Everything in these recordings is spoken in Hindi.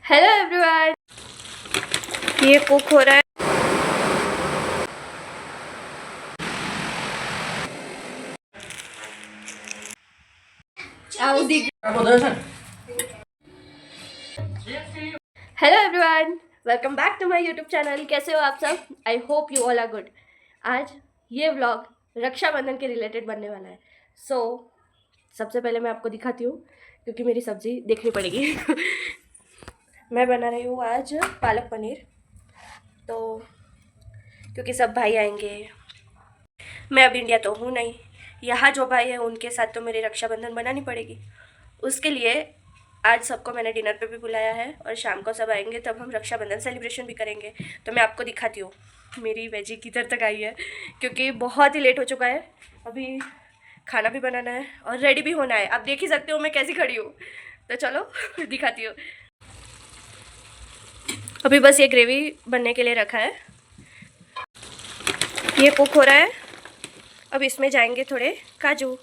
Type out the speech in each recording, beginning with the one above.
हेलो एवरीवन, ये कुक हो रहा है। Hello everyone, welcome back to my YouTube channel. कैसे हो आप सब? I hope you all are good. आज ये व्लॉग रक्षाबंधन के रिलेटेड बनने वाला है। सबसे पहले मैं आपको दिखाती हूँ क्योंकि मेरी सब्जी देखनी पड़ेगी। मैं बना रही हूँ आज पालक पनीर। तो क्योंकि सब भाई आएंगे, मैं अब इंडिया तो हूँ नहीं, यहाँ जो भाई है उनके साथ तो मेरी रक्षाबंधन बनानी पड़ेगी। उसके लिए आज सबको मैंने डिनर पे भी बुलाया है और शाम को सब आएंगे तब हम रक्षाबंधन सेलिब्रेशन भी करेंगे। तो मैं आपको दिखाती हूँ मेरी वेजी किधर तक आई है, क्योंकि बहुत ही लेट हो चुका है। अभी खाना भी बनाना है और रेडी भी होना है। आप देख ही सकते हो मैं कैसी खड़ी हूँ। तो चलो दिखाती हूँ। अभी बस ये ग्रेवी बनने के लिए रखा है, ये कुक हो रहा है। अब इसमें जाएंगे थोड़े काजू।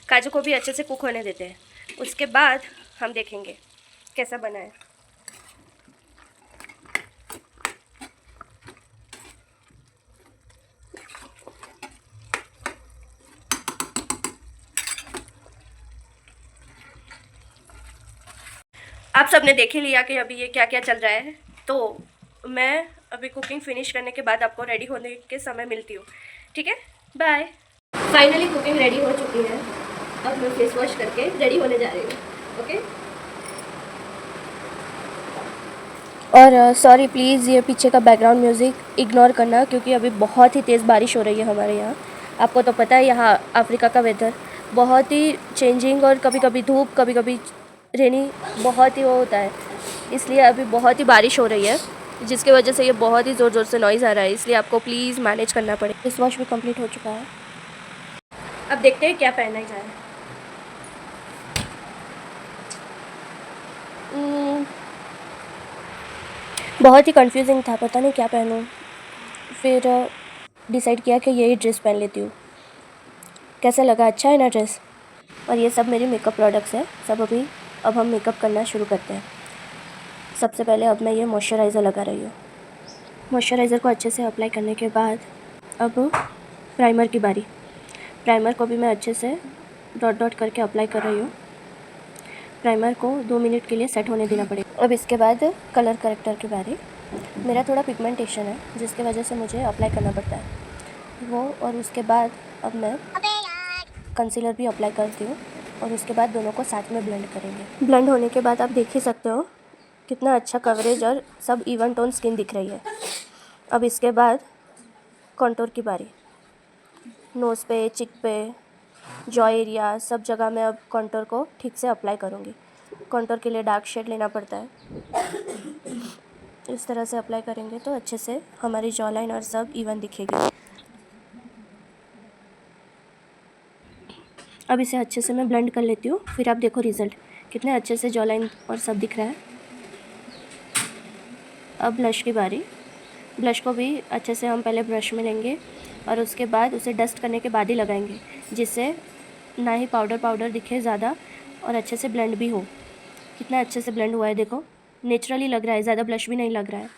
काजू को भी अच्छे से कुक होने देते हैं, उसके बाद हम देखेंगे कैसा बना है। आप सबने देख ही लिया कि अभी ये क्या क्या चल रहा है। तो मैं अभी कुकिंग फिनिश करने के बाद आपको रेडी होने के समय मिलती हूँ, ठीक है? बाय। फाइनली कुकिंग रेडी हो चुकी है। अब मैं फेस वॉश करके रेडी होने जा रही हूँ। ओके। और सॉरी प्लीज़, ये पीछे का बैकग्राउंड म्यूज़िक इग्नोर करना क्योंकि अभी बहुत ही तेज़ बारिश हो रही है हमारे यहाँ। आपको तो पता है यहाँ अफ्रीका का वेदर बहुत ही चेंजिंग, और कभी कभी धूप कभी कभी रेनी, बहुत ही वो होता है। इसलिए अभी बहुत ही बारिश हो रही है, जिसकी वजह से ये बहुत ही ज़ोर ज़ोर से नॉइज़ आ रहा है। इसलिए आपको प्लीज़ मैनेज करना पड़ेगा। फेस वॉश भी कंप्लीट हो चुका है। अब देखते हैं क्या पहना जाए। बहुत ही कंफ्यूजिंग था, पता नहीं क्या पहनूं। फिर डिसाइड किया कि यही ड्रेस पहन लेती हूँ। कैसा लगा? अच्छा है ना ड्रेस? और ये सब मेरी मेकअप प्रोडक्ट्स है सब। अब हम मेकअप करना शुरू करते हैं। सबसे पहले अब मैं ये मॉइस्चराइज़र लगा रही हूँ। मॉइस्चराइज़र को अच्छे से अप्लाई करने के बाद अब प्राइमर की बारी। प्राइमर को भी मैं अच्छे से डॉट डॉट करके अप्लाई कर रही हूँ। प्राइमर को 2 मिनट के लिए सेट होने देना पड़ेगा। अब इसके बाद कलर करेक्टर की बारी। मेरा थोड़ा पिगमेंटेशन है जिसकी वजह से मुझे अप्लाई करना पड़ता है वो। और उसके बाद अब मैं कंसीलर भी अप्लाई करती हूँ और उसके बाद दोनों को साथ में ब्लेंड करेंगे। ब्लेंड होने के बाद आप देख ही सकते हो कितना अच्छा कवरेज और सब इवन टोन स्किन दिख रही है। अब इसके बाद कॉन्टोर की बारी। नोज़ पे, चिक पे, जॉ एरिया, सब जगह मैं अब कॉन्टोर को ठीक से अप्लाई करूँगी। कॉन्टोर के लिए डार्क शेड लेना पड़ता है। इस तरह से अप्लाई करेंगे तो अच्छे से हमारी जॉ लाइन और सब इवन दिखेगी। अब इसे अच्छे से मैं ब्लेंड कर लेती हूँ, फिर आप देखो रिज़ल्ट कितने अच्छे से जॉ लाइन और सब दिख रहा है। अब ब्लश की बारी। ब्लश को भी अच्छे से हम पहले ब्रश में लेंगे और उसके बाद उसे डस्ट करने के बाद ही लगाएंगे, जिससे ना ही पाउडर पाउडर दिखे ज़्यादा और अच्छे से ब्लेंड भी हो। कितना अच्छे से ब्लेंड हुआ है देखो, नेचुरली लग रहा है, ज़्यादा ब्लश भी नहीं लग रहा है।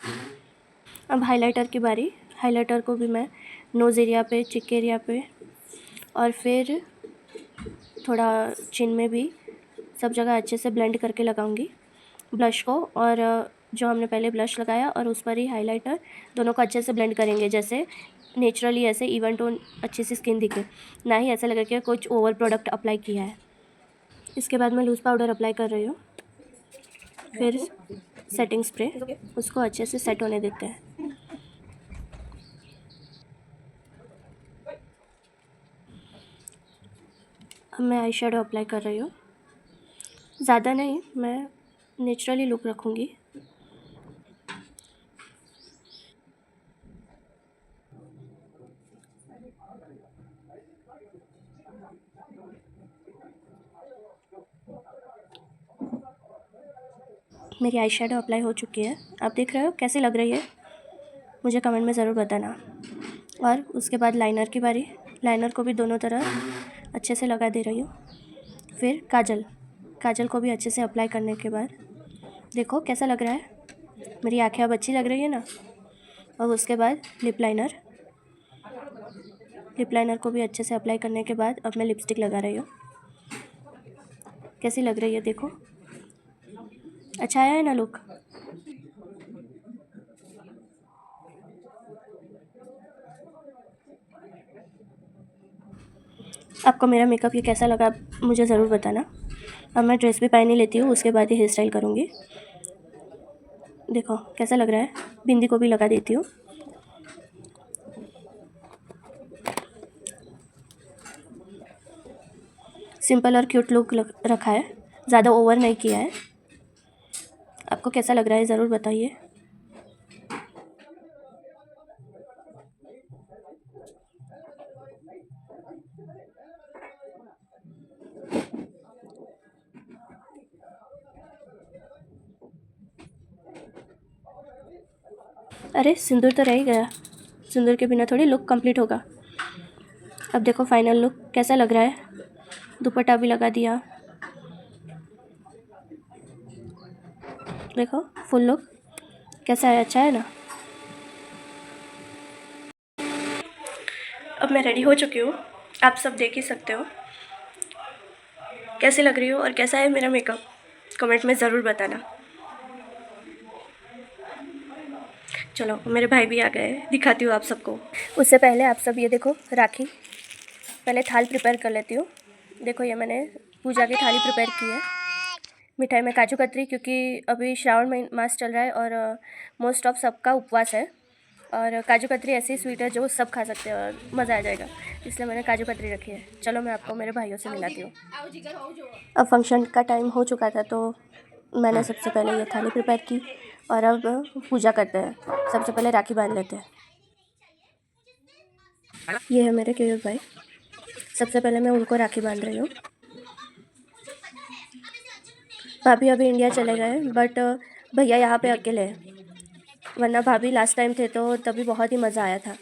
अब हाइलाइटर की बारी। हाइलाइटर को भी मैं नोज़ एरिया पे, चिक एरिया पे और फिर थोड़ा चिन में भी सब जगह अच्छे से ब्लेंड करके लगाऊंगी ब्लश को। और जो हमने पहले ब्लश लगाया और उस पर ही हाइलाइटर, दोनों को अच्छे से ब्लेंड करेंगे, जैसे नेचुरली ऐसे इवन टोन अच्छी सी स्किन दिखे, ना ही ऐसा लगे कि कुछ ओवर प्रोडक्ट अप्लाई किया है। इसके बाद मैं लूज़ पाउडर अप्लाई कर रही हूँ, फिर सेटिंग स्प्रे, उसको अच्छे से सेट होने देते हैं। अब मैं आई शेडो अप्लाई कर रही हूँ, ज़्यादा नहीं, मैं नेचुरली लुक रखूँगी। मेरी आई शेडो अप्लाई हो चुकी है, आप देख रहे हो कैसी लग रही है, मुझे कमेंट में ज़रूर बताना। और उसके बाद लाइनर की बारी। लाइनर को भी दोनों तरफ अच्छे से लगा दे रही हूँ। फिर काजल, काजल को भी अच्छे से अप्लाई करने के बाद देखो कैसा लग रहा है, मेरी आँखें अब अच्छी लग रही है ना। और उसके बाद लिप लाइनर, लिप लाइनर को भी अच्छे से अप्लाई करने के बाद अब मैं लिपस्टिक लगा रही हूँ। कैसी लग रही है देखो, अच्छा आया है ना लुक। आपको मेरा मेकअप ये कैसा लगा मुझे ज़रूर बताना। अब मैं ड्रेस भी पहन ही लेती हूँ, उसके बाद ही हेयर स्टाइल करूँगी। देखो कैसा लग रहा है, बिंदी को भी लगा देती हूँ। सिंपल और क्यूट लुक रखा है, ज़्यादा ओवर नहीं किया है। आपको कैसा लग रहा है ज़रूर बताइए। अरे सिंदूर तो रह ही गया, सिंदूर के बिना थोड़ी लुक कंप्लीट होगा। अब देखो फाइनल लुक कैसा लग रहा है, दुपट्टा भी लगा दिया। देखो फुल लुक कैसा है, अच्छा है ना। अब मैं रेडी हो चुकी हूँ, आप सब देख ही सकते हो कैसी लग रही हो और कैसा है मेरा मेकअप, कमेंट में ज़रूर बताना। चलो मेरे भाई भी आ गए, दिखाती हूँ आप सबको। उससे पहले आप सब ये देखो राखी, पहले थाल प्रिपेयर कर लेती हूँ। देखो ये मैंने पूजा की थाली प्रिपेयर की है। मिठाई में काजू कतरी, क्योंकि अभी श्रावण मास चल रहा है और मोस्ट ऑफ सबका उपवास है, और काजू कतरी ऐसी स्वीट है जो सब खा सकते हैं और मज़ा आ जाएगा, इसलिए मैंने काजू कतरी रखी है। चलो मैं आपको मेरे भाइयों से मिलाती हूँ। अब फंक्शन का टाइम हो चुका था तो मैंने सबसे पहले ये थाली प्रिपेयर की और अब पूजा करते हैं। सबसे पहले राखी बांध लेते हैं। ये है मेरे केयूर भाई, सबसे पहले मैं उनको राखी बांध रही हूँ। भाभी अभी इंडिया चले गए, बट भैया यहाँ पे अकेले हैं, वरना भाभी लास्ट टाइम थे तो तभी बहुत ही मज़ा आया था।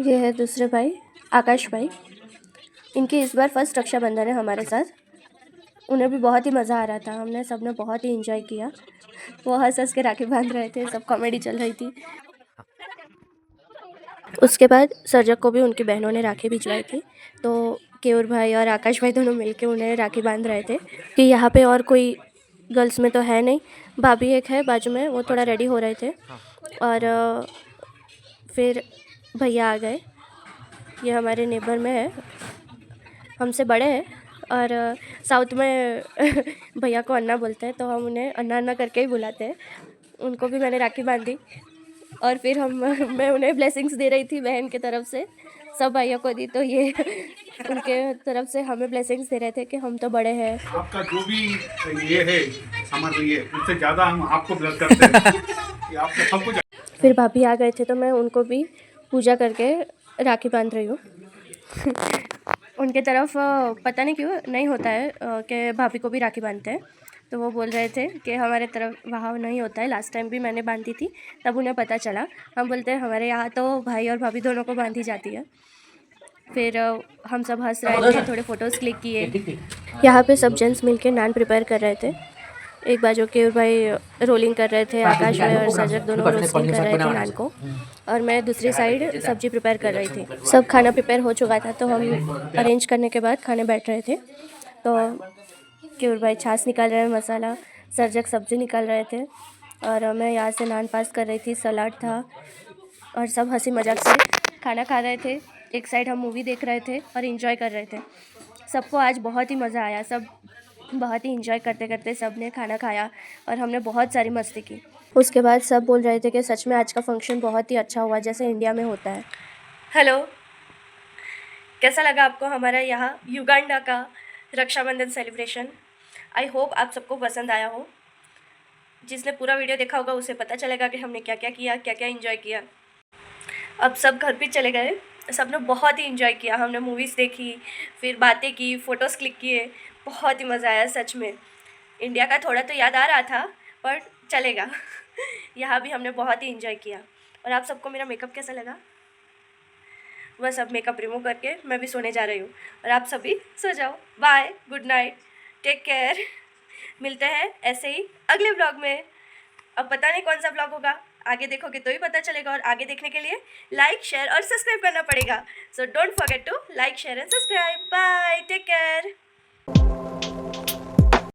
ये है दूसरे भाई आकाश भाई, इनकी इस बार फर्स्ट रक्षाबंधन है हमारे साथ। उन्हें भी बहुत ही मज़ा आ रहा था, हमने सब ने बहुत ही इंजॉय किया। वो हंस हंस के राखी बांध रहे थे, सब कॉमेडी चल रही थी। उसके बाद सर्जक को भी उनकी बहनों ने राखी भिजवाई थी, तो केयूर भाई और आकाश भाई दोनों मिलके उन्हें राखी बांध रहे थे। कि यहाँ पे और कोई गर्ल्स में तो है नहीं, भाभी एक है बाजू में, वो थोड़ा रेडी हो रहे थे। और फिर भैया आ गए, ये हमारे नेबर में है, हमसे बड़े हैं और साउथ में भैया को अन्ना बोलते हैं, तो हम उन्हें अन्ना अन्ना करके ही बुलाते हैं। उनको भी मैंने राखी बांधी और फिर मैं उन्हें ब्लेसिंग्स दे रही थी बहन की तरफ से, सब भाइयों को दी, तो ये उनके तरफ से हमें ब्लेसिंग्स दे रहे थे कि हम तो बड़े हैं। आपका जो भी ये है समझ रही है, उससे ज़्यादा हम आपको ब्लेस करते हैं कि आपको सब कुछ। फिर भाभी आ गए थे तो मैं उनको भी पूजा करके राखी बांध रही हूँ। उनके तरफ पता नहीं क्यों नहीं होता है कि भाभी को भी राखी बांधते हैं, तो वो बोल रहे थे कि हमारे तरफ वहाँ नहीं होता है। लास्ट टाइम भी मैंने बांधी थी तब उन्हें पता चला, हम बोलते हैं हमारे यहाँ तो भाई और भाभी दोनों को बांधी जाती है। फिर हम सब हंस रहे थे, थोड़े फ़ोटोज़ क्लिक किए। यहाँ पे सब जेंट्स मिलके नान प्रिपेयर कर रहे थे। एक बाजू के भाई रोलिंग कर रहे थे, आकाश भाई और सर्जक दोनों रोस्टिंग कर रहे थे नान को, और मैं दूसरी साइड सब्जी प्रिपेयर कर रही थी। सब खाना प्रिपेयर हो चुका था तो हम अरेंज करने के बाद खाने बैठ रहे थे। तो केयूर भाई छाछ निकाल रहे हैं, मसाला, सर्जक सब्जी निकाल रहे थे और मैं यहाँ से नान पास कर रही थी, सलाद था और सब हंसी मजाक से खाना खा रहे थे। एक साइड हम मूवी देख रहे थे और इन्जॉय कर रहे थे। सबको आज बहुत ही मज़ा आया, सब बहुत ही इंजॉय करते करते सब ने खाना खाया और हमने बहुत सारी मस्ती की। उसके बाद सब बोल रहे थे कि सच में आज का फंक्शन बहुत ही अच्छा हुआ, जैसे इंडिया में होता है। हेलो, कैसा लगा आपको हमारा यहाँ युगांडा का रक्षाबंधन सेलिब्रेशन? आई होप आप सबको पसंद आया हो। जिसने पूरा वीडियो देखा होगा उसे पता चलेगा कि हमने क्या क्या किया, क्या क्या इंजॉय किया। अब सब घर पे चले गए, सब ने बहुत ही इंजॉय किया। हमने मूवीज़ देखी, फिर बातें की, फ़ोटोज़ क्लिक किए, बहुत ही मज़ा आया सच में। इंडिया का थोड़ा तो याद आ रहा था पर चलेगा। यहाँ भी हमने बहुत ही इंजॉय किया। और आप सबको मेरा मेकअप कैसा लगा? बस अब मेकअप रिमूव करके मैं भी सोने जा रही हूँ और आप सभी सो जाओ। Bye, good night, take care. मिलते हैं ऐसे ही अगले ब्लॉग में। अब पता नहीं कौन सा ब्लॉग होगा, आगे देखोगे तो ही पता चलेगा, और आगे देखने के लिए लाइक शेयर और सब्सक्राइब करना पड़ेगा। So don't forget to like share and subscribe. Bye, take care.